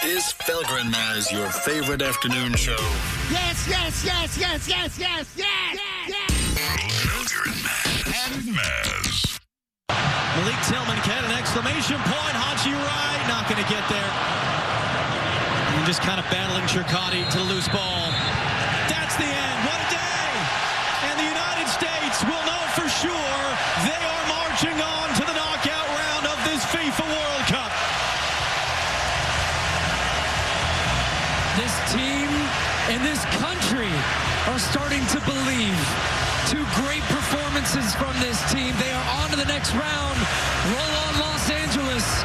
Is Felger and Maz your favorite afternoon show? Yes, yes, yes, yes, yes, yes, yes, yes. Felger and Maz. Malik Tillman can an exclamation point. Haji Wright not going to get there. And just kind of battling Shirkati to the loose ball. That's the end. What a day. And the United States will know for sure they are marching on to the knockout round of this FIFA World Cup. This team and this country are starting to believe. Two great performances from this team. They are on to the next round. Roll on Los Angeles.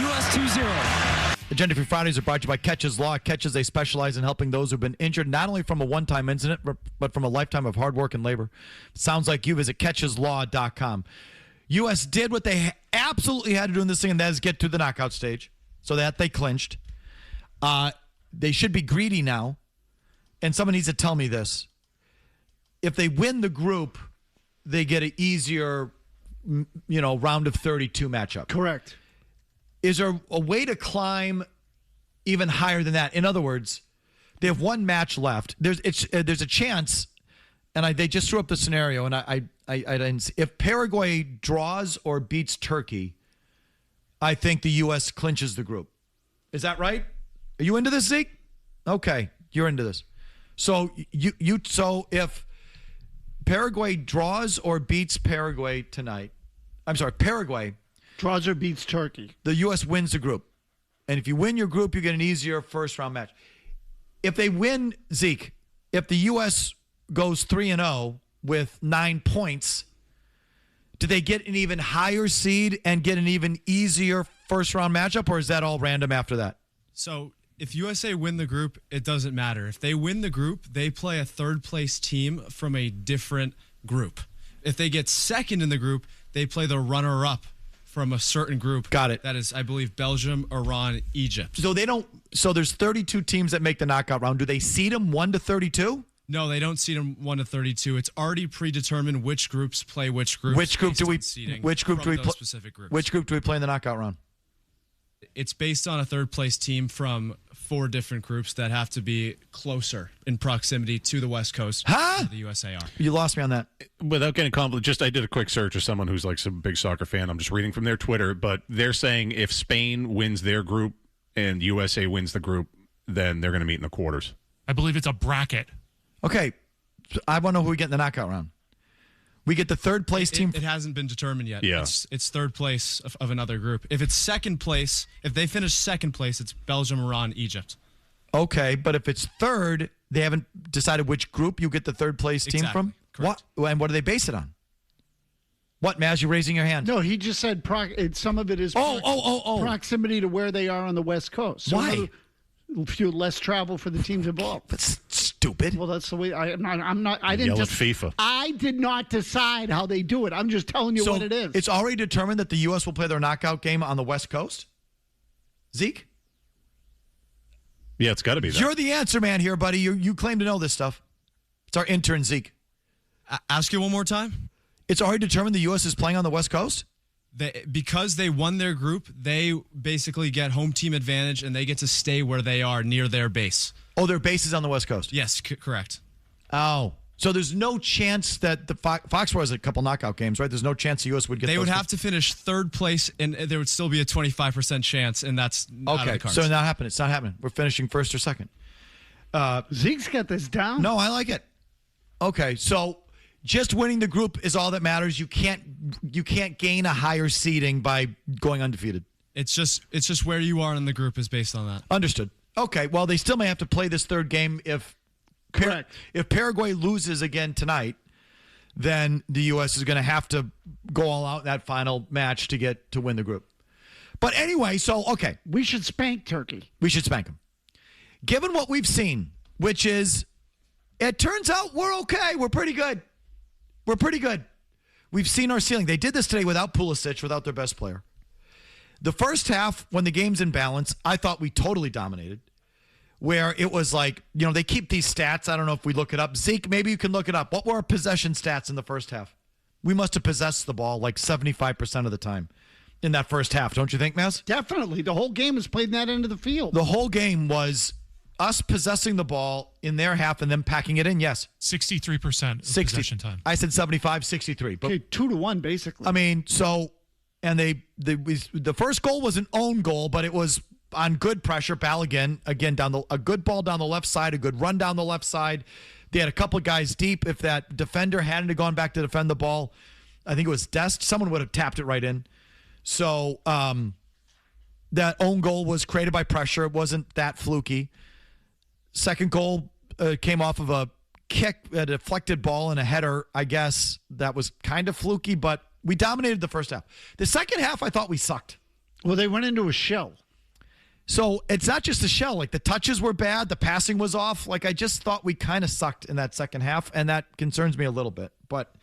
US 2-0. Agenda Free Fridays are brought to you by Catches Law. Catches, they specialize in helping those who've been injured, not only from a one-time incident, but from a lifetime of hard work and labor. Sounds like you. Visit catcheslaw.com. U.S. did what they absolutely had to do in this thing, and that is get to the knockout stage. So that they clinched. They should be greedy now. And someone needs to tell me this. If they win the group, they get an easier, round of 32 matchup. Correct. Is there a way to climb even higher than that? In other words, they have one match left. There's a chance, and they just threw up the scenario, and I didn't see. If Paraguay draws or beats Turkey, I think the U.S. clinches the group. Is that right? Are you into this, Zeke? Okay, you're into this. So so if Paraguay draws or beats Paraguay tonight, Paraguay Draws or beats Turkey, the U.S. wins the group. And if you win your group, you get an easier first-round match. If they win, Zeke, if the U.S. goes 3-0 with 9 points, do they get an even higher seed and get an even easier first-round matchup, or is that all random after that? So if USA win the group, it doesn't matter. If they win the group, they play a third-place team from a different group. If they get second in the group, they play the runner-up from a certain group. Got it. That is, I believe, Belgium, Iran, Egypt. So they don't. So there's 32 teams that make the knockout round. Do they seed them 1 to 32? No, they don't seed them 1 to 32. It's already predetermined which groups play which groups. Which group do we? Which group do we play? Specific groups. Which group do we play in the knockout round? It's based on a third-place team from 4 different groups that have to be closer in proximity to the West Coast. Huh? The USA are. You lost me on that. Without getting complicated, I did a quick search of someone who's like some big soccer fan. I'm just reading from their Twitter, but they're saying if Spain wins their group and USA wins the group, then they're going to meet in the quarters. I believe it's a bracket. Okay. So I want to know who we get in the knockout round. We get the third-place team. It hasn't been determined yet. Yeah. It's third place of another group. If it's second place, if they finish second place, it's Belgium, Iran, Egypt. Okay, but if it's third, they haven't decided which group you get the third-place team from? Correct. What? And what do they base it on? What, Maz? You raising your hand? No, he just said some of it is proximity to where they are on the West Coast. So why? A few less travel for the teams involved. That's stupid. Well, that's the way. I didn't Yell at just FIFA. I did not decide how they do it. I'm just telling you what it is. It's already determined that the U.S. will play their knockout game on the West Coast? Zeke? Yeah, it's got to be that. You're the answer man here, buddy. You claim to know this stuff. It's our intern, Zeke. Ask you one more time. It's already determined the U.S. is playing on the West Coast? Because they won their group, they basically get home team advantage, and they get to stay where they are near their base. Oh, their base is on the West Coast? Yes, correct. Oh. So there's no chance that the Foxborough has a couple knockout games, right? There's no chance the U.S. would get They those would have to finish third place, and there would still be a 25% chance, and that's not on the cards. So not happening. It's not happening. We're finishing first or second. Zeke's got this down. No, I like it. Okay, so just winning the group is all that matters. You can't gain a higher seeding by going undefeated. It's just where you are in the group is based on that. Understood. Okay, well, they still may have to play this third game if Paraguay loses again tonight, then the U.S. is going to have to go all out in that final match to win the group. But anyway, okay. We should spank Turkey. We should spank them. Given what we've seen, which is, it turns out we're okay. We're pretty good. We're pretty good. We've seen our ceiling. They did this today without Pulisic, without their best player. The first half, when the game's in balance, I thought we totally dominated. Where it was like, they keep these stats. I don't know if we look it up. Zeke, maybe you can look it up. What were our possession stats in the first half? We must have possessed the ball like 75% of the time. in that first half, don't you think, Maz? Definitely. The whole game was played in that end of the field. The whole game was us possessing the ball in their half and them packing it in, yes. 63% of possession time. I said 75, 63. But, okay, 2-1, basically. I mean, so, and the first goal was an own goal, but it was on good pressure. Balogun, again, a good ball down the left side, a good run down the left side. They had a couple of guys deep. If that defender hadn't gone back to defend the ball, I think it was Dest, someone would have tapped it right in. So that own goal was created by pressure. It wasn't that fluky. Second goal came off of a kick, a deflected ball and a header. I guess that was kind of fluky, but we dominated the first half. The second half, I thought we sucked. Well, they went into a shell. So it's not just the shell. Like, the touches were bad. The passing was off. Like, I just thought we kind of sucked in that second half, and that concerns me a little bit. But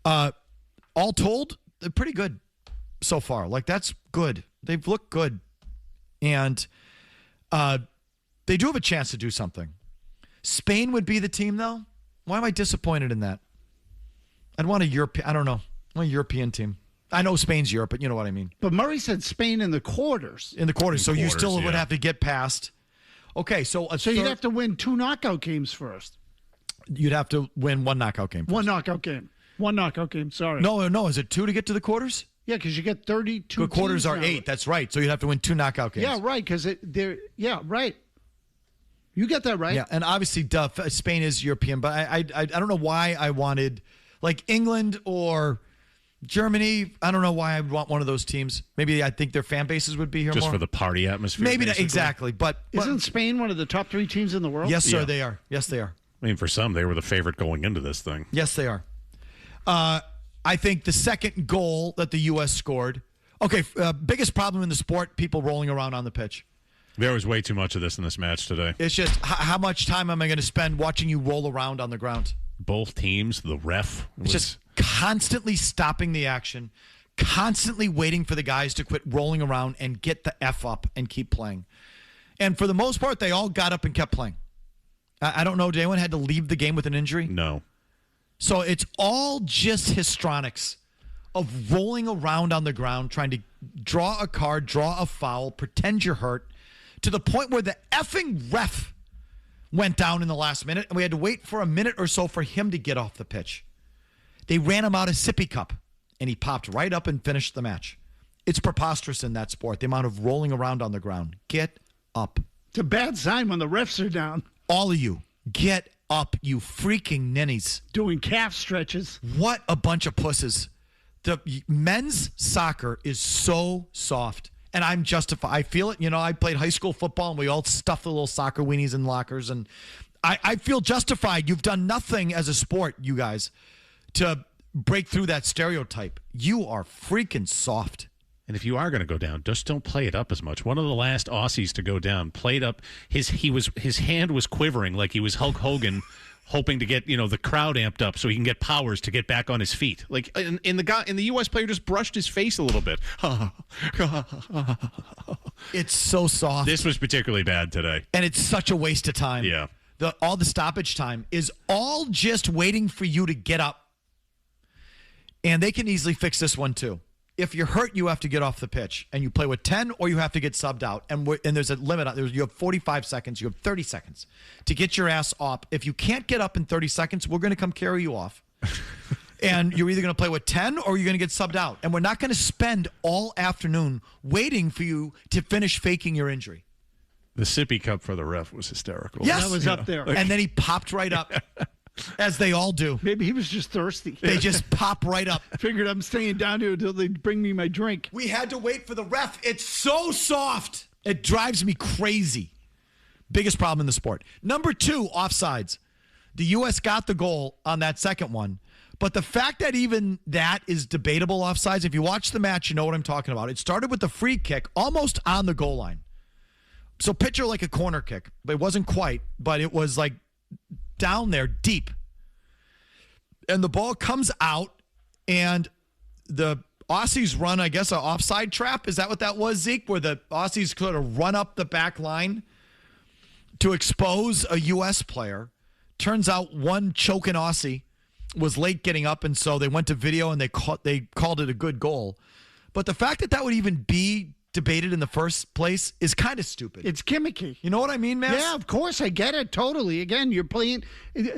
all told, they're pretty good so far. Like, that's good. They've looked good. And they do have a chance to do something. Spain would be the team, though. Why am I disappointed in that? I'd want a European. I don't know. I want a European team. I know Spain's Europe, but you know what I mean. But Murray said Spain in the quarters. In the quarters. So you still would have to get past. Okay, so you'd have to win 2 knockout games first. You'd have to win 1 knockout game first. 1 knockout game. 1 knockout game, sorry. No. Is it 2 to get to the quarters? Yeah, because you get 32 The quarters are now. 8. That's right. So you'd have to win 2 knockout games. Yeah, right, because right. You get that right. Yeah, and obviously Spain is European, but I don't know why I wanted, like, England or Germany. I don't know why I would want one of those teams. Maybe I think their fan bases would be here just more. for the party atmosphere. Maybe basically. Exactly. But isn't Spain one of the top 3 teams in the world? Yes, sir, they are. Yes, they are. I mean, for some, they were the favorite going into this thing. Yes, they are. I think the second goal that the U.S. scored. Okay, biggest problem in the sport: people rolling around on the pitch. There was way too much of this in this match today. It's just how much time am I going to spend watching you roll around on the ground? Both teams, the ref was just constantly stopping the action, constantly waiting for the guys to quit rolling around and get the F up and keep playing. And for the most part, they all got up and kept playing. I don't know, did anyone had to leave the game with an injury? No. So it's all just histrionics of rolling around on the ground, trying to draw a card, draw a foul, pretend you're hurt, to the point where the effing ref went down in the last minute, and we had to wait for a minute or so for him to get off the pitch. They ran him out of sippy cup, and he popped right up and finished the match. It's preposterous in that sport, the amount of rolling around on the ground. Get up. It's a bad sign when the refs are down. All of you, get up, you freaking ninnies. Doing calf stretches. What a bunch of pusses. The men's soccer is so soft. And I'm justified. I feel it. You know, I played high school football, and we all stuffed the little soccer weenies in lockers. And I feel justified. You've done nothing as a sport, you guys, to break through that stereotype. You are freaking soft. And if you are going to go down, just don't play it up as much. One of the last Aussies to go down played up. His hand was quivering like he was Hulk Hogan, hoping to get the crowd amped up so he can get powers to get back on his feet. Like in the U.S. player just brushed his face a little bit. It's so soft. This was particularly bad today, and it's such a waste of time. Yeah, all the stoppage time is all just waiting for you to get up, and they can easily fix this one too. If you're hurt, you have to get off the pitch, and you play with 10, or you have to get subbed out. And there's a limit. You have 45 seconds. You have 30 seconds to get your ass up. If you can't get up in 30 seconds, we're going to come carry you off. And you're either going to play with 10, or you're going to get subbed out. And we're not going to spend all afternoon waiting for you to finish faking your injury. The sippy cup for the ref was hysterical. Yes. That was up there. And then he popped right up. As they all do. Maybe he was just thirsty. They just pop right up. Figured I'm staying down here until they bring me my drink. We had to wait for the ref. It's so soft. It drives me crazy. Biggest problem in the sport. Number 2, offsides. The U.S. got the goal on that second one. But the fact that even that is debatable offsides, if you watch the match, you know what I'm talking about. It started with the free kick almost on the goal line. So picture like a corner kick. But it wasn't quite, but it was like down there deep, and the ball comes out, and the Aussies run, I guess, an offside trap. Is that what that was, Zeke? Where the Aussies could have run up the back line to expose a U.S. player. Turns out one choking Aussie was late getting up, and so they went to video, and they called it a good goal. But the fact that would even be debated in the first place is kind of stupid. It's gimmicky. You know what I mean, man? Yeah, of course. I get it totally. Again, you're playing.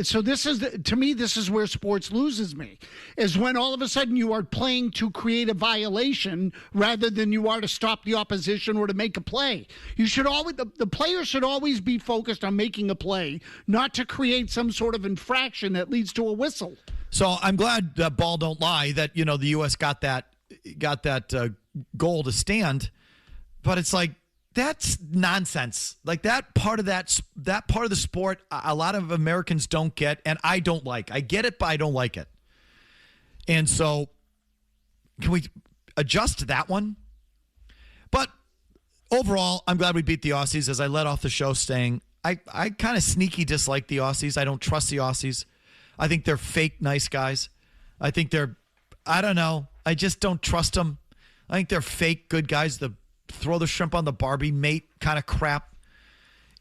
So to me, this is where sports loses me, is when all of a sudden you are playing to create a violation rather than you are to stop the opposition or to make a play. You should always, the player should always be focused on making a play, not to create some sort of infraction that leads to a whistle. So I'm glad that ball don't lie that, the U.S. got that goal to stand. But it's like, that's nonsense. Like that part of the sport, a lot of Americans don't get, and I don't like. I get it, but I don't like it. And so, can we adjust that one? But overall, I'm glad we beat the Aussies. As I led off the show saying, I kind of sneaky dislike the Aussies. I don't trust the Aussies. I think they're fake nice guys. I think I don't know. I just don't trust them. I think they're fake good guys. The throw the shrimp on the Barbie mate kind of crap.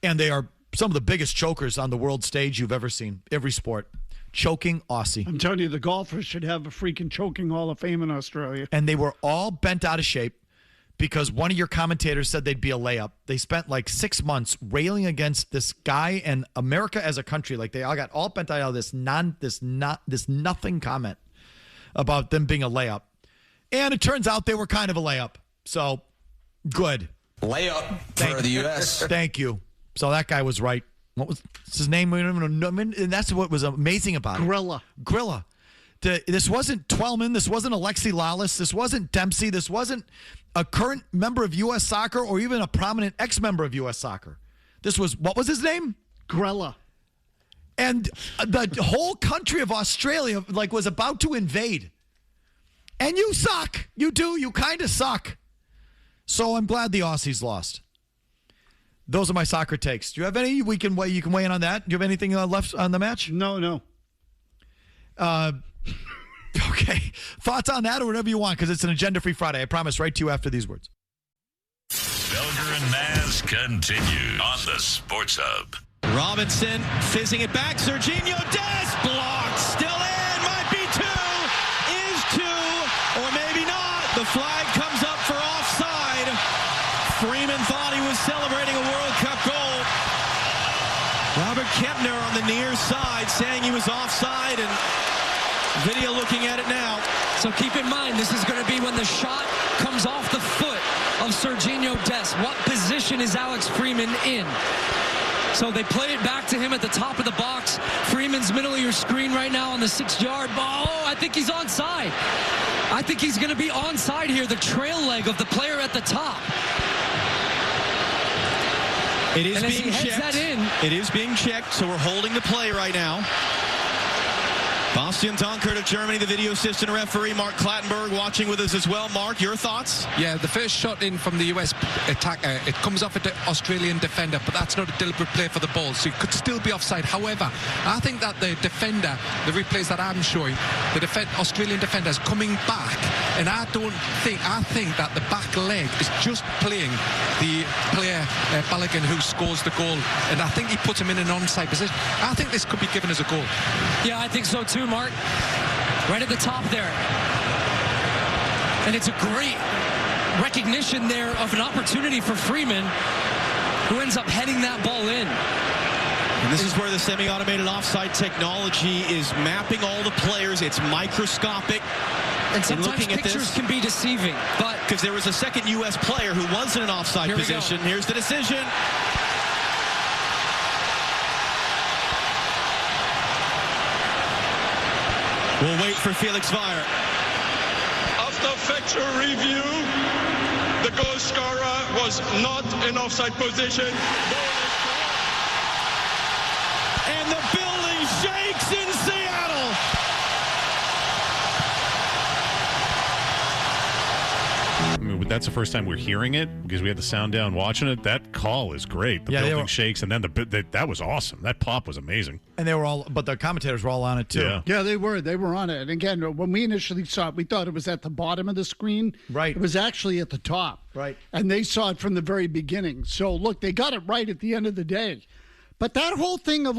And they are some of the biggest chokers on the world stage you've ever seen. Every sport. Choking Aussie. I'm telling you, the golfers should have a freaking choking Hall of Fame in Australia. And they were all bent out of shape because one of your commentators said they'd be a layup. They spent like 6 months railing against this guy and America as a country. Like they all got all bent out of this nothing comment about them being a layup. And it turns out they were kind of a layup. So good. Layup for the U.S. Thank you. So that guy was right. What was his name? We don't even know. And that's what was amazing about it. Grilla. This wasn't Twellman. This wasn't Alexi Lalas. This wasn't Dempsey. This wasn't a current member of U.S. Soccer or even a prominent ex-member of U.S. Soccer. This was, what was his name? Grella. And the whole country of Australia was about to invade. And you suck. You do. You kind of suck. So I'm glad the Aussies lost. Those are my soccer takes. Do you have any you can weigh in on that? Do you have anything left on the match? No. Okay. Thoughts on that or whatever you want, because it's an agenda-free Friday. I promise right to you after these words. Felger and Maz continues on the Sports Hub. Robinson fizzing it back. Serginho Dest blocked. Still in. Might be two. Is two. Or maybe not. The flag comes up for offside. Freeman thought he was celebrating a World Cup goal. Robert Kempner on the near side saying he was offside, and video looking at it now. So keep in mind, this is going to be when the shot comes off the foot of Serginho Dest. What position is Alex Freeman in? So they play it back to him at the top of the box. Freeman's middle of your screen right now on the 6-yard ball. Oh, I think he's onside. I think he's going to be onside here, the trail leg of the player at the top. It is and being checked. It is being checked, so we're holding the play right now. Bastian Dankert of Germany, the video assistant referee. Mark Clattenburg watching with us as well. Mark, your thoughts? Yeah, the first shot in from the US attacker, it comes off at the Australian defender, but that's not a deliberate play for the ball, so it could still be offside. However, I think that the defender, the replays that I'm showing, the Australian defender is coming back, and I think that the back leg is just playing the player, Balogun, who scores the goal, and I think he puts him in an onside position. I think this could be given as a goal. Yeah, I think so too, Mark. Right at the top there. And it's a great recognition there of an opportunity for Freeman, who ends up heading that ball in. And this is where the semi-automated offside technology is mapping all the players. It's microscopic. And sometimes pictures can be deceiving. But because there was a second U.S. player who was in an offside position. Here's the decision. We'll wait for Felix Weyer. After factual review, the goal scorer was not in offside position. And the building shakes in Seattle. I mean, that's the first time we're hearing it because we had the sound down watching it. That call is great. The building shakes, and then that was awesome. That pop was amazing. And they were all, but the commentators were all on it too. Yeah, they were. They were on it. And again, when we initially saw it, we thought it was at the bottom of the screen. Right. It was actually at the top. Right. And they saw it from the very beginning. So look, they got it right at the end of the day. But that whole thing of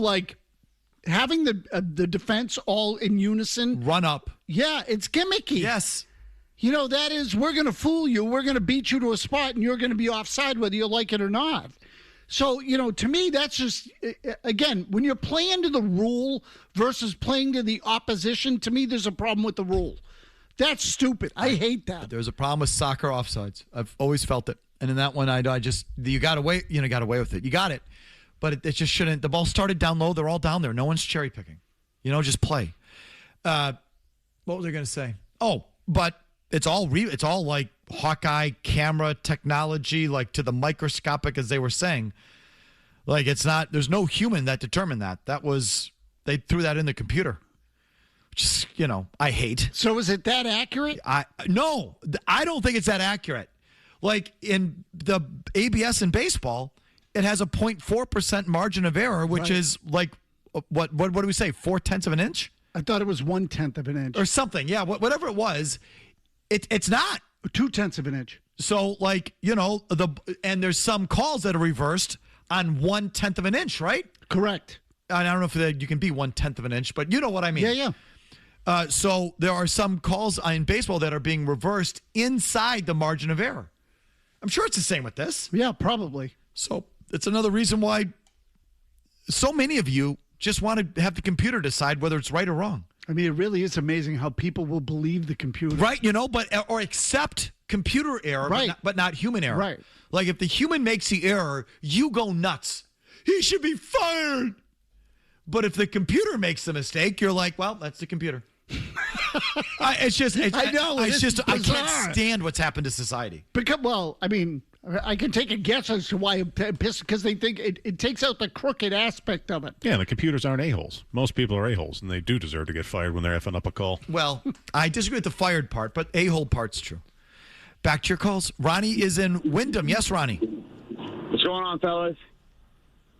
having the defense all in unison, run up. Yeah, it's gimmicky. Yes. That is, we're going to fool you. We're going to beat you to a spot, and you're going to be offside whether you like it or not. So, to me, that's just, again, when you're playing to the rule versus playing to the opposition, to me, there's a problem with the rule. That's stupid. I hate that. There's a problem with soccer offsides. I've always felt it. And in that one, I just, you got away with it. You got it. But it just shouldn't. The ball started down low. They're all down there. No one's cherry picking. Just play. What was I going to say? Oh, but it's all like Hawkeye camera technology, like to the microscopic, as they were saying. Like it's not. There's no human that determined that. They threw that in the computer. Which is, I hate. So is it that accurate? No, I don't think it's that accurate. Like in the ABS in baseball, it has a 0.4% margin of error, which is like what do we say? 0.4 of an inch? I thought it was 1/10 of an inch or something. Yeah, whatever it was, it's not 0.2 of an inch. So and there's some calls that are reversed on 1/10 of an inch, right? Correct. I don't know if you can be 1/10 of an inch, but you know what I mean. Yeah. So there are some calls in baseball that are being reversed inside the margin of error. I'm sure it's the same with this. Yeah, probably. So it's another reason why so many of you just want to have the computer decide whether it's right or wrong. I mean, it really is amazing how people will believe the computer. Right, or accept computer error, but not human error. Right. Like if the human makes the error, you go nuts. He should be fired. But if the computer makes the mistake, you're like, well, that's the computer. I can't stand what's happened to society. I can take a guess as to why because they think it takes out the crooked aspect of it. Yeah, the computers aren't a-holes. Most people are a-holes, and they do deserve to get fired when they're effing up a call. Well, I disagree with the fired part, but a-hole part's true. Back to your calls. Ronnie is in Wyndham. Yes, Ronnie. What's going on, fellas?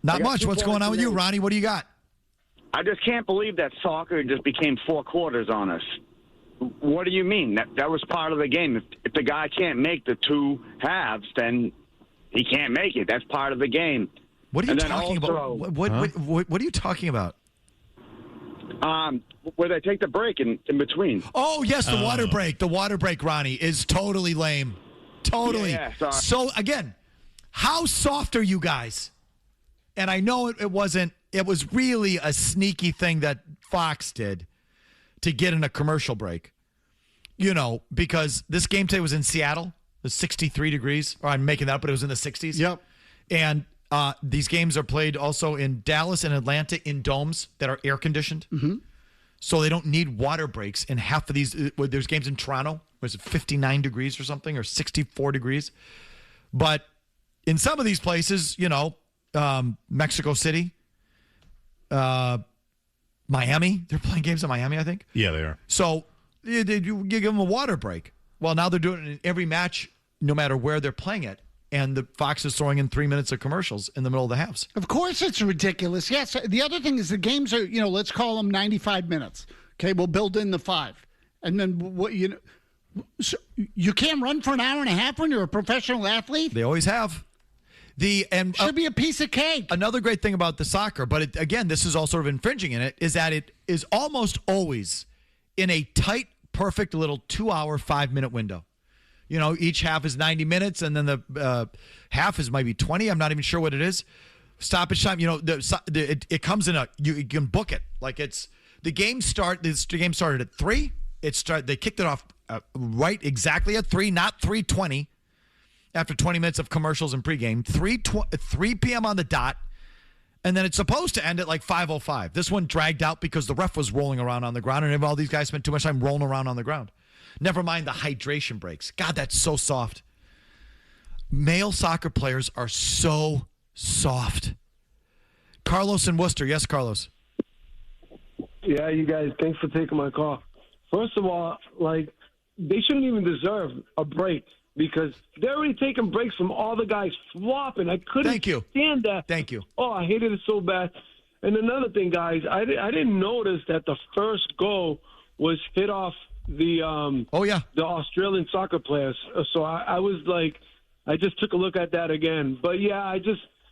Not much. What's going on with you, Ronnie? What do you got? I just can't believe that soccer just became 4 quarters on us. What do you mean? That was part of the game. If the guy can't make the 2 halves, then he can't make it. That's part of the game. What are you talking about? What are you talking about? Where they take the break in between. Oh, yes, the water break. The water break, Ronnie, is totally lame. Totally. Yeah, sorry. So, again, how soft are you guys? And I know it wasn't. It was really a sneaky thing that Fox did to get in a commercial break. Because this game today was in Seattle. It was 63 degrees. Or I'm making that up, but it was in the 60s. Yep. And these games are played also in Dallas and Atlanta in domes that are air-conditioned. Mm-hmm. So they don't need water breaks in half of these. There's games in Toronto. Was it 59 degrees or something, or 64 degrees? But in some of these places, Mexico City, Miami. They're playing games in Miami, I think. Yeah, they are. So you give them a water break. Well, now they're doing it in every match, no matter where they're playing it. And the Fox is throwing in 3 minutes of commercials in the middle of the halves. Of course it's ridiculous. Yes. The other thing is the games are, let's call them 95 minutes. Okay, we'll build in the 5. And then, so you can't run for an hour and a half when you're a professional athlete? They always have. Should be a piece of cake. Another great thing about the soccer, but again, this is all sort of infringing in it, is that it is almost always in a tight, perfect little 2-hour, 5-minute window. Each half is 90 minutes, and then the half is maybe 20. I'm not even sure what it is. Stoppage time, it comes in you can book it. Like the game started at 3. They kicked it off right exactly at 3, not 3:20. After 20 minutes of commercials and pregame, 3 p.m. on the dot, and then it's supposed to end at like 5:05. This one dragged out because the ref was rolling around on the ground, and all these guys spent too much time rolling around on the ground. Never mind the hydration breaks. God, that's so soft. Male soccer players are so soft. Carlos in Worcester. Yes, Carlos. Yeah, you guys, thanks for taking my call. First of all, they shouldn't even deserve a break. Because they're already taking breaks from all the guys flopping. I couldn't stand that. Thank you. Oh, I hated it so bad. And another thing, guys, I didn't notice that the first goal was hit off the the Australian soccer players. So I was like, I just took a look at that again. But yeah,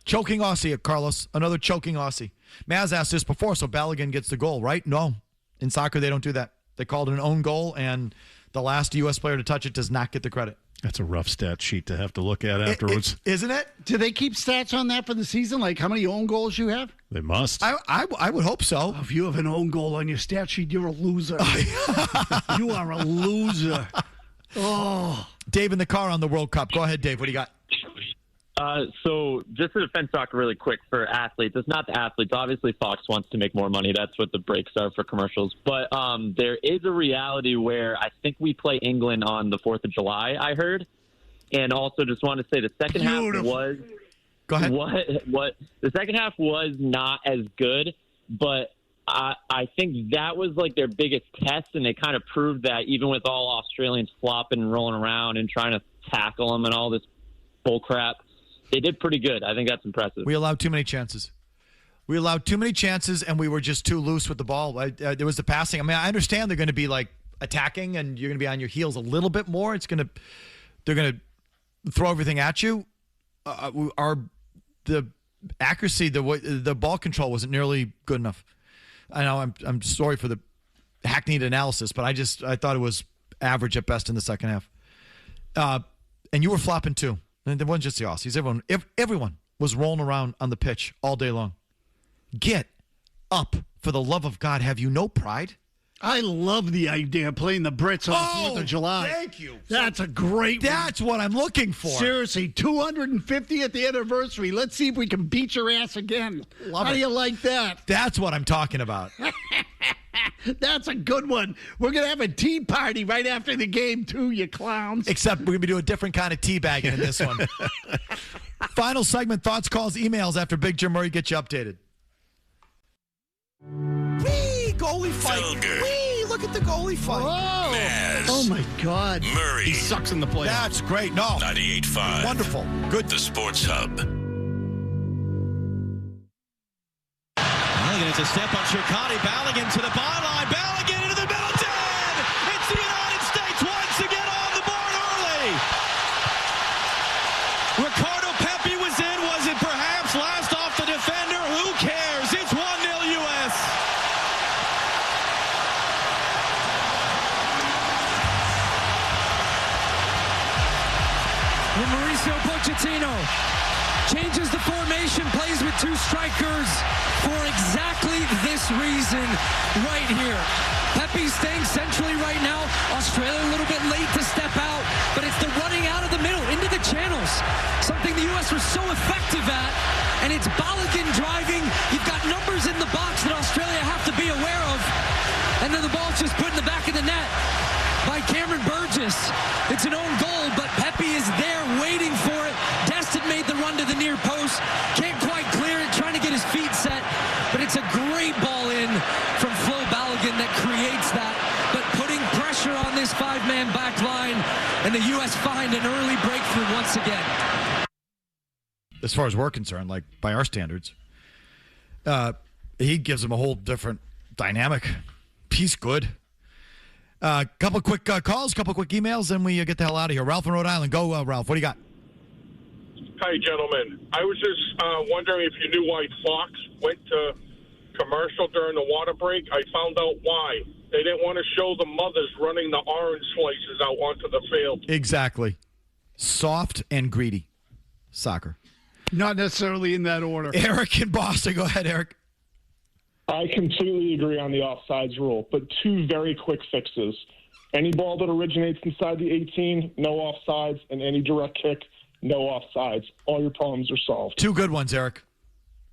choking Aussie, Carlos. Another choking Aussie. Maz asked this before, so Balogun gets the goal, right? No, in soccer they don't do that. They called it an own goal, and The last U.S. player to touch it does not get the credit. That's a rough stat sheet to have to look at afterwards. Isn't it? Do they keep stats on that for the season? Like how many own goals you have? They must. I would hope so. Oh, if you have an own goal on your stat sheet, you're a loser. You are a loser. Oh. Dave in the car on the World Cup. Go ahead, Dave. What do you got? So just to defend soccer really quick for athletes, it's not the athletes. Obviously, Fox wants to make more money. That's what the breaks are for commercials. But there is a reality where I think we play England on the 4th of July, I heard. And also just want to say the second half was... Go ahead. What the second half was not as good, but I think that was like their biggest test, and they kind of proved that even with all Australians flopping and rolling around and trying to tackle them and all this bull crap, they did pretty good. I think that's impressive. We allowed too many chances. And we were just too loose with the ball. There was the passing. I mean, I understand they're going to be like attacking, and you're going to be on your heels a little bit more. They're going to throw everything at you. The accuracy, the ball control wasn't nearly good enough. I know I'm sorry for the hackneyed analysis, but I thought it was average at best in the second half. And you were flopping too. And it wasn't just the Aussies. Everyone was rolling around on the pitch all day long. Get up, for the love of God. Have you no pride? I love the idea of playing the Brits on the 4th of July. Thank you. That's a great one. That's what I'm looking for. Seriously, 250th anniversary. Let's see if we can beat your ass again. How do you like that? That's what I'm talking about. That's a good one. We're going to have a tea party right after the game, too, you clowns. Except we're going to do a different kind of teabagging in this one. Final segment, thoughts, calls, emails after Big Jim Murray gets you updated. Whee! Goalie fight. Felger. Whee! Look at the goalie fight. Oh, Maz. oh my God. Murray. He sucks in the playoffs. That's great. No. 98.5. Wonderful. Good. The Sports Hub. Balogun, it's a step on Chircotti. Balogun to the byline. Balogun into the middle. Dead! It's the United States once again on the board early. Ricardo Pepi was in. Was it perhaps last off the defender? Who cares? It's 1-0 U.S. When Mauricio Pochettino changes the formation, plays with two strikers for exactly this reason right here. Pepe staying centrally right now. Australia a little bit late to step out, but it's the running out of the middle into the channels. Something the U.S. was so effective at, and it's Balogun driving. You've got numbers in the box that Australia have to be aware of, and then the ball's just put in the back of the net by Cameron Burgess. It's an own goal, but Pepe is there waiting for it. Destin made the run to the near post. Can't quite clear it, trying to get his feet set. But it's a great ball in from Flo Balogun that creates that. But putting pressure on this five-man back line, and the U.S. find an early breakthrough once again. As far as we're concerned, like by our standards, he gives them a whole different dynamic. He's good. Couple quick calls, couple quick emails, and we get the hell out of here. Ralph in Rhode Island. Go, Ralph. What do you got? Hi, gentlemen. I was just wondering if you knew why Fox went to commercial during the water break. I found out why. They didn't want to show the mothers running the orange slices out onto the field. Exactly. Soft and greedy soccer. Not necessarily in that order. Eric in Boston. Go ahead, Eric. I completely agree on the offsides rule, but two very quick fixes. Any ball that originates inside the 18, no offsides, and any direct kick, no offsides. All your problems are solved. Two good ones, Eric.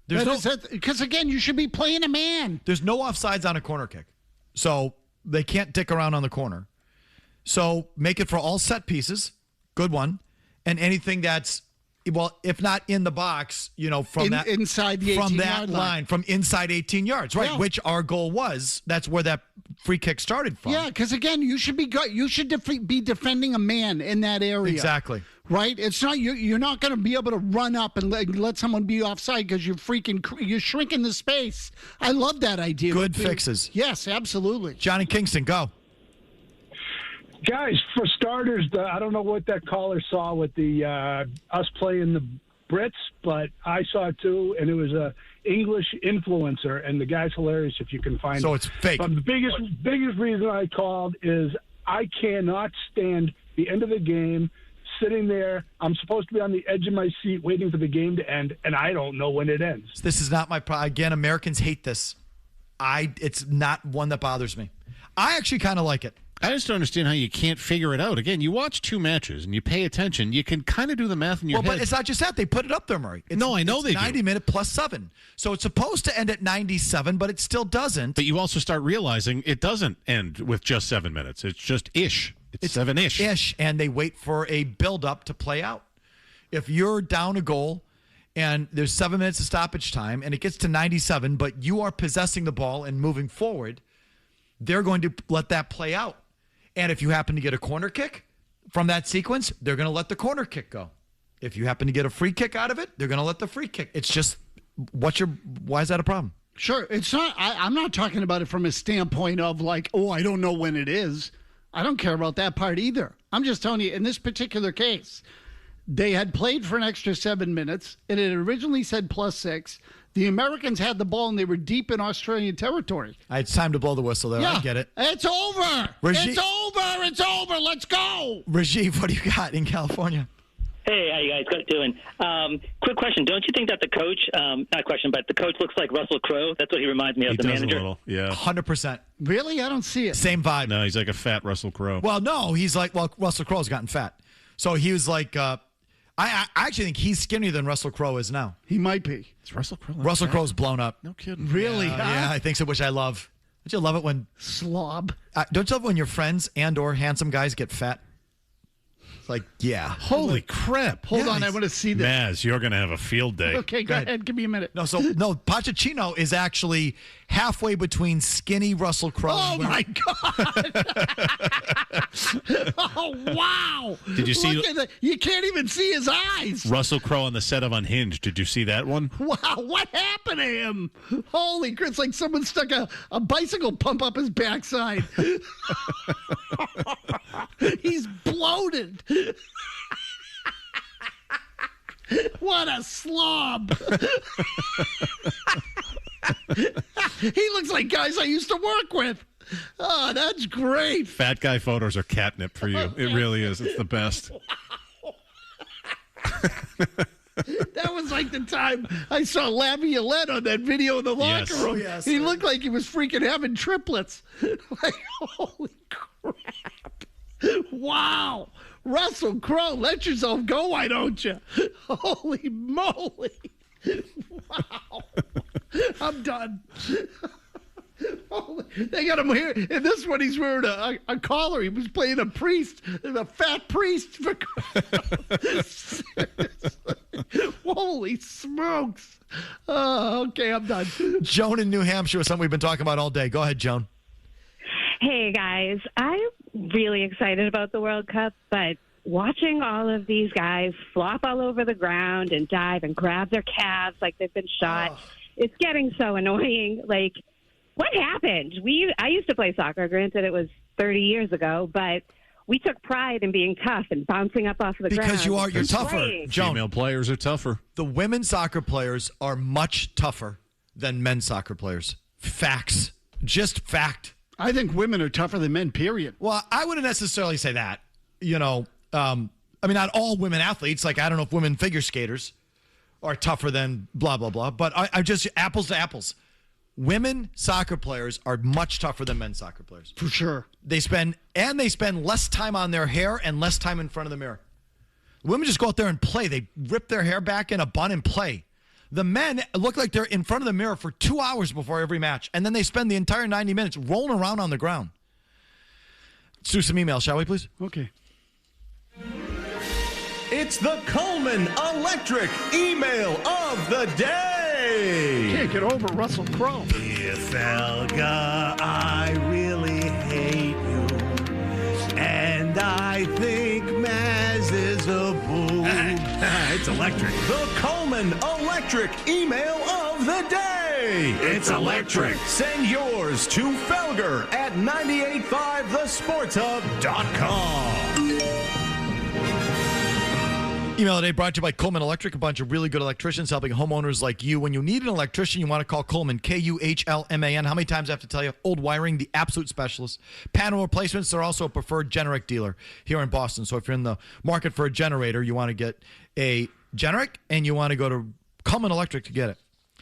Because, again, you should be playing a man. There's no offsides on a corner kick. So they can't dick around on the corner. So make it for all set pieces. Good one. And anything that's, well, if not in the box, from that inside the 18-yard line, from inside 18 yards, right? Yeah. Which our goal was. That's where that free kick started from. Yeah, because again, you should be be defending a man in that area. Exactly. Right? It's not you're not going to be able to run up and let someone be offside because you're shrinking the space. I love that idea. Good fixes. Yes, absolutely. Johnny Kingston, go. Guys, for starters, I don't know what that caller saw with the us playing the Brits, but I saw it too, and it was a English influencer, and the guy's hilarious if you can find him. So it's fake. But the biggest reason I called is I cannot stand the end of the game, sitting there. I'm supposed to be on the edge of my seat waiting for the game to end, and I don't know when it ends. This is not my problem. Again, Americans hate this. It's not one that bothers me. I actually kind of like it. I just don't understand how you can't figure it out. Again, you watch 2 matches and you pay attention. You can kind of do the math in your head. But it's not just that. They put it up there, Murray. I know they 90 minute plus 7. So it's supposed to end at 97, but it still doesn't. But you also start realizing it doesn't end with just 7 minutes. It's just ish. It's 7-ish. Ish, and they wait for a build-up to play out. If you're down a goal and there's 7 minutes of stoppage time and it gets to 97, but you are possessing the ball and moving forward, they're going to let that play out. And if you happen to get a corner kick from that sequence, they're going to let the corner kick go. If you happen to get a free kick out of it, they're going to let the free kick. It's just, why is that a problem? Sure. It's not, I'm not talking about it from a standpoint of like, oh, I don't know when it is. I don't care about that part either. I'm just telling you, in this particular case, they had played for an extra 7 minutes. It had originally said +6. The Americans had the ball, and they were deep in Australian territory. It's time to blow the whistle there. Yeah. I get it. It's over. It's over. It's over. Let's go. Rajiv, what do you got in California? Hey, how you guys doing? Quick question. Don't you think that the coach, not question, but the coach looks like Russell Crowe? That's what he reminds me of, the manager. A little, yeah. 100%. Really? I don't see it. Same vibe. No, he's like a fat Russell Crowe. Well, no, he's like, Russell Crowe's gotten fat. So he was like, I actually think he's skinnier than Russell Crowe is now. He might be. Is Russell Crowe? Russell Crowe's blown up. No kidding. Really? Yeah, I think so, which I love. Don't you love it when... Slob. Don't you love when your friends and or handsome guys get fat? Like, yeah. Holy crap. Hold on, I want to see this. Maz, you're going to have a field day. Okay, go ahead. Give me a minute. No, Pochettino is actually halfway between skinny Russell Crowe. Oh, my God. Oh, wow. Did you see? You can't even see his eyes. Russell Crowe on the set of Unhinged. Did you see that one? Wow, what happened to him? Holy crap, it's like someone stuck a bicycle pump up his backside. He's bloated. What a slob. He looks like guys I used to work with. Oh, that's great. Fat guy photos are catnip for you. It really is. It's the best. That was like the time I saw Laviolette on that video in the locker room. Yes. He looked like he was freaking having triplets. Like, holy crap. Wow. Russell Crowe, let yourself go, why don't you? Holy moly. Wow. I'm done. Holy, they got him here. And this one, he's wearing a collar. He was playing a priest, a fat priest. Holy smokes. Okay, I'm done. Joan in New Hampshire was something we've been talking about all day. Go ahead, Joan. Hey, guys. I'm really excited about the World Cup, but watching all of these guys flop all over the ground and dive and grab their calves like they've been shot, it's getting so annoying. Like, what happened? I used to play soccer. Granted, it was 30 years ago, but we took pride in being tough and bouncing up off the ground. Because you're tougher. Joan, female players are tougher. The women's soccer players are much tougher than men's soccer players. Facts. Just fact. I think women are tougher than men, period. Well, I wouldn't necessarily say that. I mean, not all women athletes. Like, I don't know if women figure skaters are tougher than blah, blah, blah. But I just, apples to apples. Women soccer players are much tougher than men's soccer players. For sure. They spend less time on their hair and less time in front of the mirror. Women just go out there and play. They rip their hair back in a bun and play. The men look like they're in front of the mirror for 2 hours before every match, and then they spend the entire 90 minutes rolling around on the ground. Let's do some emails, shall we, please? Okay. It's the Coleman Electric email of the day. Can't get over Russell Crowe. Dear Felga, I really hate you, and I think Maz is a boo. It's electric. The Coleman Electric email of the day. It's electric. Send yours to Felger at 985thesportshub.com. Email today brought to you by Coleman Electric, a bunch of really good electricians helping homeowners like you. When you need an electrician, you want to call Coleman, Kuhlman. How many times I have to tell you? Old wiring, the absolute specialist. Panel replacements, they're also a preferred generic dealer here in Boston. So if you're in the market for a generator, you want to get a generic, and you want to go to Coleman Electric to get it.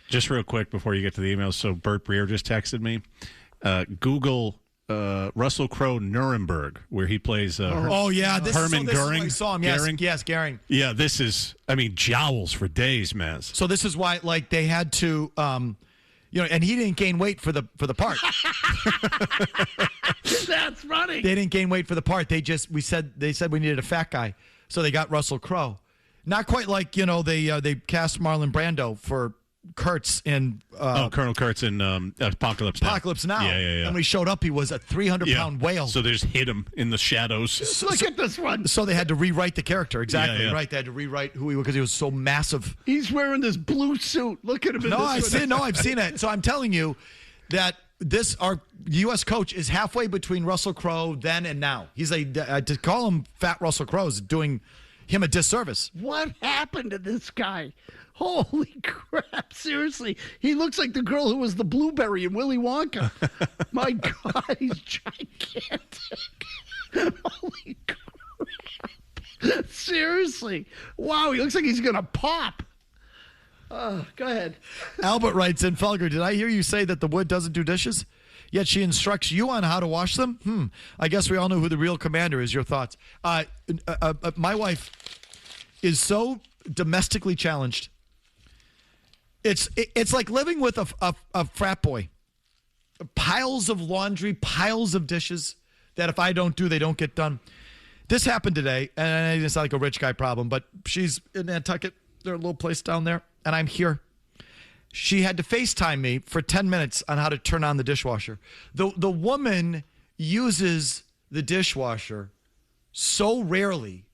Just real quick before you get to the emails, so Bert Breer just texted me. Google Russell Crowe Nuremberg, where he plays Herman Goering. I saw him. Yes, Goering. Yeah, this is, jowls for days, Maz. So this is why, they had to, and he didn't gain weight for the part. That's funny. They didn't gain weight for the part. They said we needed a fat guy, so they got Russell Crowe. Not quite like they cast Marlon Brando for Kurtz in Colonel Kurtz in Apocalypse Now. Apocalypse Now. Yeah. And when he showed up, he was a 300-pound whale. So they just hit him in the shadows. Look at this one. So they had to rewrite the character. Exactly, Yeah. right. They had to rewrite who he was because he was so massive. He's wearing this blue suit. Look at him. I've seen it. So I'm telling you that our U.S. coach is halfway between Russell Crowe then and now. He's to call him Fat Russell Crowe is doing him a disservice. What happened to this guy? Holy crap, seriously. He looks like the girl who was the blueberry in Willy Wonka. My God, he's gigantic. Holy crap. Seriously. Wow, he looks like he's going to pop. Go ahead. Albert writes in, Felger, did I hear you say that the Wood doesn't do dishes? Yet she instructs you on how to wash them? I guess we all know who the real commander is. Your thoughts? My wife is so domestically challenged. It's like living with a frat boy. Piles of laundry, piles of dishes that if I don't do, they don't get done. This happened today, and it's not like a rich guy problem, but she's in Nantucket, their little place down there, and I'm here. She had to FaceTime me for 10 minutes on how to turn on the dishwasher. The woman uses the dishwasher so rarely,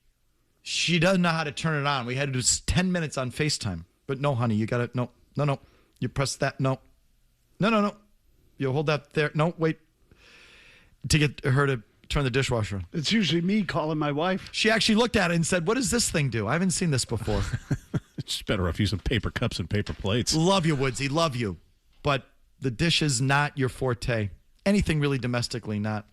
she doesn't know how to turn it on. We had to do 10 minutes on FaceTime. But no, honey, you got to, no. You press that, no. You hold that there. No, wait. To get her to turn the dishwasher on. It's usually me calling my wife. She actually looked at it and said, what does this thing do? I haven't seen this before. It's better off using paper cups and paper plates. Love you, Woodsy. Love you. But the dish is not your forte. Anything really domestically, not.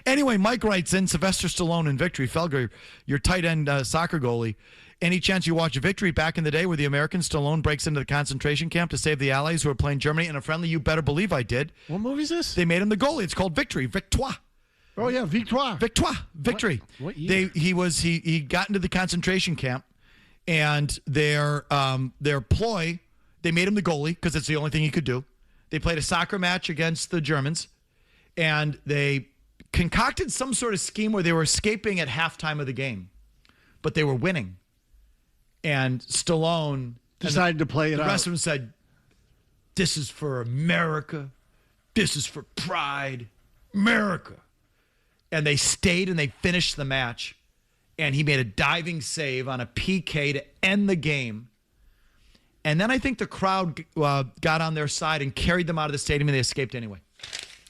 Anyway, Mike writes in, Sylvester Stallone in Victory. Felger, your tight end soccer goalie. Any chance you watch Victory back in the day where the American Stallone breaks into the concentration camp to save the Allies who are playing Germany in a friendly? You better believe I did. What movie is this? They made him the goalie. It's called Victory. Victoire. Oh, yeah, Victoire. Victory. What year? He got into the concentration camp, and their ploy, they made him the goalie because it's the only thing he could do. They played a soccer match against the Germans, and they concocted some sort of scheme where they were escaping at halftime of the game, but they were winning. And Stallone decided to play it out. The rest of them said, this is for America. This is for pride. America. And they stayed and they finished the match. And he made a diving save on a PK to end the game. And then I think the crowd got on their side and carried them out of the stadium, and they escaped anyway.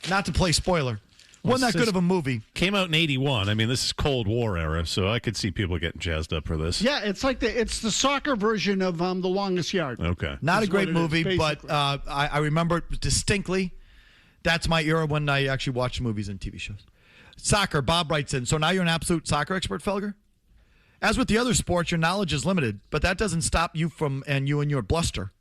Not to play spoiler. Wasn't that good of a movie. Came out in 81. This is Cold War era, so I could see people getting jazzed up for this. Yeah, it's the soccer version of The Longest Yard. Okay. Not a great movie, but I remember it distinctly. That's my era when I actually watched movies and TV shows. Soccer, Bob writes in. So now you're an absolute soccer expert, Felger? As with the other sports, your knowledge is limited, but that doesn't stop you and your bluster.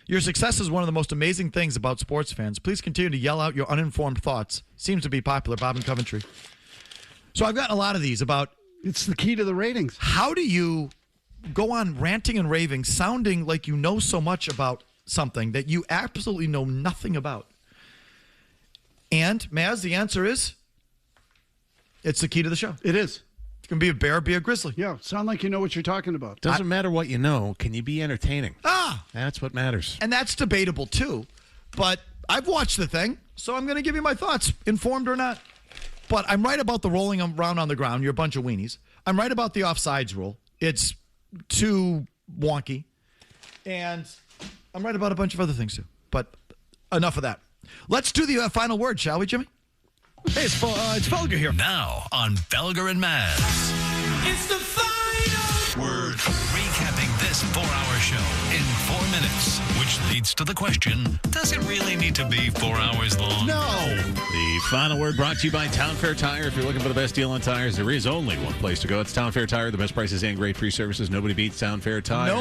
Your success is one of the most amazing things about sports fans. Please continue to yell out your uninformed thoughts. Seems to be popular, Bob in Coventry. So I've gotten a lot of these about... It's the key to the ratings. How do you go on ranting and raving, sounding like you know so much about something that you absolutely know nothing about? And, Maz, the answer is... It's the key to the show. It is. It can be a bear, be a grizzly. Yeah, sound like you know what you're talking about. Doesn't matter what you know. Can you be entertaining? That's what matters. And that's debatable, too. But I've watched the thing, so I'm going to give you my thoughts, informed or not. But I'm right about the rolling around on the ground. You're a bunch of weenies. I'm right about the offsides rule. It's too wonky. And I'm right about a bunch of other things, too. But enough of that. Let's do the final word, shall we, Jimmy? Hey, it's Felger here. Now on Felger and Maz. It's the final word. show in 4 minutes, which leads to the question, does it really need to be 4 hours long? No. The final word brought to you by Town Fair Tire. If you're looking for the best deal on tires, there is only one place to go. It's Town Fair Tire. The best prices and great free services. Nobody beats Town Fair Tire.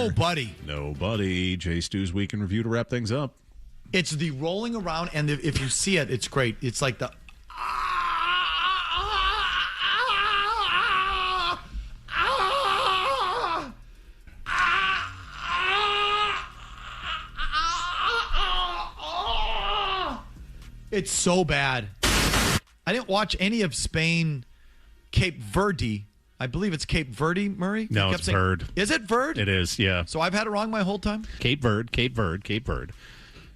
Nobody. Jay Stu's Week in Review to wrap things up. It's the rolling around, and if you see it, it's great. It's like the... It's so bad. I didn't watch any of Spain, Cape Verde. I believe it's Cape Verde, Murray? No, it's Verde. Is it Verde? It is, yeah. So I've had it wrong my whole time? Cape Verde.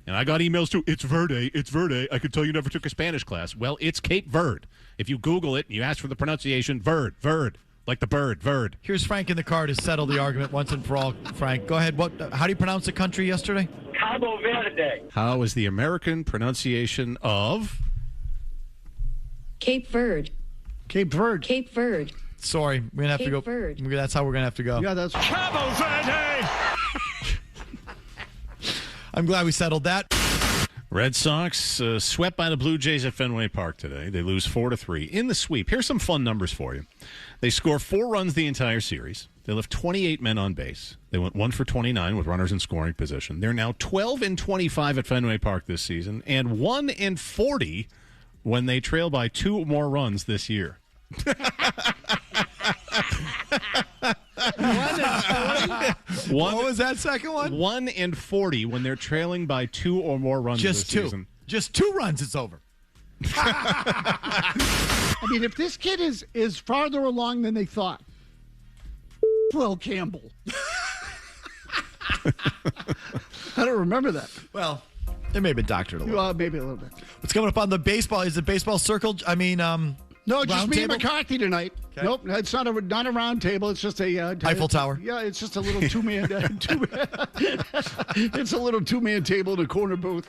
And I got emails too. It's Verde. I could tell you never took a Spanish class. Well, it's Cape Verde. If you Google it and you ask for the pronunciation, Verde. Like the bird, Verde. Here's Frank in the car to settle the argument once and for all. Frank, go ahead. How do you pronounce the country yesterday? Cabo Verde. How is the American pronunciation of? Cape Verde. Cape Verde. Cape Verde. Sorry, we're gonna have to go. Cape Verde. That's how we're gonna have to go. Yeah, that's Cabo Verde. I'm glad we settled that. Red Sox swept by the Blue Jays at Fenway Park today. They lose 4-3 in the sweep. Here's some fun numbers for you. They score 4 runs the entire series. They left 28 men on base. They went 1 for 29 with runners in scoring position. They're now 12-25 at Fenway Park this season and 1-40 when they trail by 2 or more runs this year. What was that second one? 1-40 when they're trailing by 2 or more runs this season. Just 2 runs, it's over. I mean, if this kid is farther along than they thought, Will Campbell. I don't remember that. Well, it may have been doctored a little. Well, maybe a little bit. What's coming up on the baseball? Is it baseball circle? I mean, no, just me table? and McCarthy tonight. Okay. Nope, it's not a round table. It's just a Eiffel Tower. Yeah, it's just a little two-man. It's a little two-man table in a corner booth.